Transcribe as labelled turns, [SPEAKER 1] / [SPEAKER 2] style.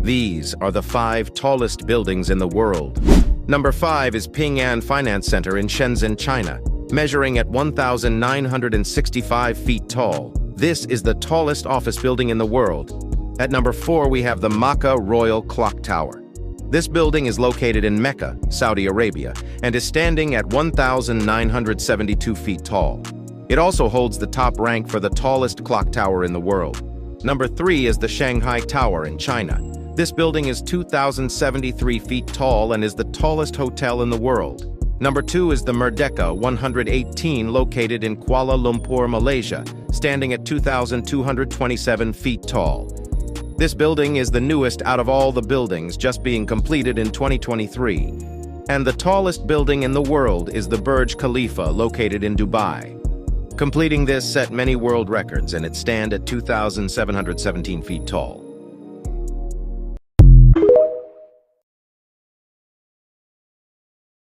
[SPEAKER 1] These are the 5 tallest buildings in the world. Number 5 is Ping An Finance Center in Shenzhen, China, measuring at 1,965 feet tall. This is the tallest office building in the world. At number 4, we have the Makkah Royal Clock Tower. This building is located in Mecca, Saudi Arabia, and is standing at 1,972 feet tall. It also holds the top rank for the tallest clock tower in the world. Number 3 is the Shanghai Tower in China. This building is 2,073 feet tall and is the tallest hotel in the world. Number 2 is the Merdeka 118 located in Kuala Lumpur, Malaysia, standing at 2,227 feet tall. This building is the newest out of all the buildings, just being completed in 2023. And the tallest building in the world is the Burj Khalifa located in Dubai. Completing this set many world records, and it stands at 2,717 feet tall.